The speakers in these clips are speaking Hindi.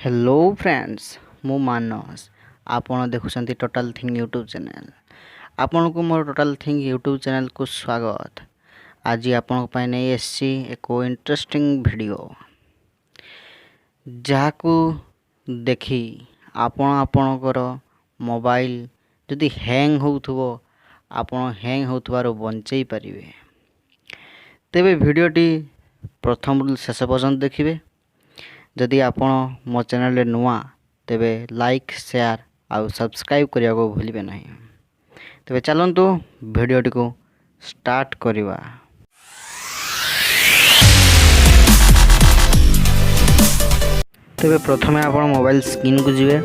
हेलो फ्रेंड्स मु मानस आपण देखुछंती टोटल थिंग यूट्यूब चैनल। आपण को मोर टोटल थिंग यूट्यूब चैनल को स्वागत। आज आपण पाई नै एससी एको इंटरेस्टिंग वीडियो जाको देखी आपणकर मोबाइल जदि हैंग होउथबो आपण हैंग होउथबारो बंचई परिवे। तेबे वीडियोटी प्रथम शेष पर्यंत देखिए। जदि आपण मो चैनल रे नुआ तेबे लाइक शेयर आउ सब्सक्राइब करिया को भूलिबे नहीं। तेबे चलंतु वीडियोटी को स्टार्ट करिवा। तेबे प्रथमे आपण मोबाइल स्क्रीन को जिवे।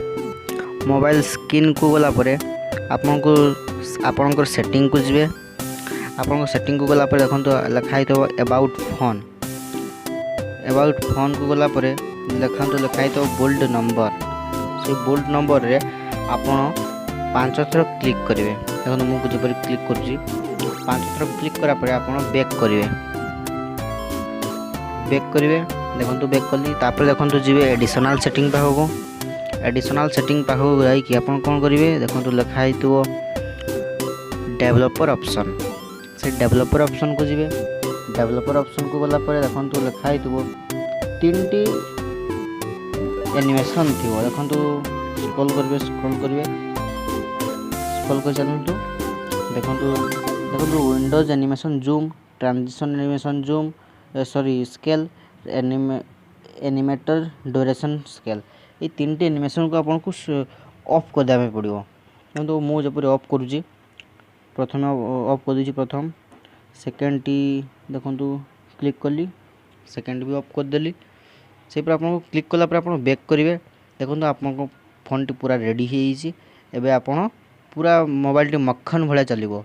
मोबाइल स्क्रीन को गला परे आपणकर सेटिंग को जिवे। आपन सेटिंग को गला परे देखंतु लिखाई तो अबाउट फोन को गला परे लिखाई तो बोल्ड नंबर। से बोल्ड नंबर रे आपण 5 थर क्लिक करेंगे। देखो मुझे जब क्लिक करुँगी 5 थर क्लिक करा परे आपण बैक करेंगे। देखो बैक कली तापर देखो जी एडिशनल सेटिंग पाखक। एडिशनल सेटिंग पाखक जाकि आपण कौन करेंगे देखो लिखाई तो डेवलपर ऑप्शन। से डेवलपर ऑप्शन को जी डेवलपर ऑप्शन को गला परे देखो लिखाई तो 3टी एनिमेशन थी। देखो स्क्रॉल कर चलतु। देखो Windows animation zoom, transition animation zoom, sorry scale, animator duration scale, ये 3टी एनिमेशन को आपको ऑफ कर देबे पड़ो। देखो मु जब ऑफ करुँची प्रथम ऑफ कर दीजिए। प्रथम सेकेंड टी देखो क्लिक कली सेकेंड भी ऑफ कर देली। से पर आपको क्लिक कला पर आप बैक करेंगे। देखो आपको फोन टी पूरा रेडी हो एबे आपन पूरा मोबाइल टी मक्खन भलिया चलिबो।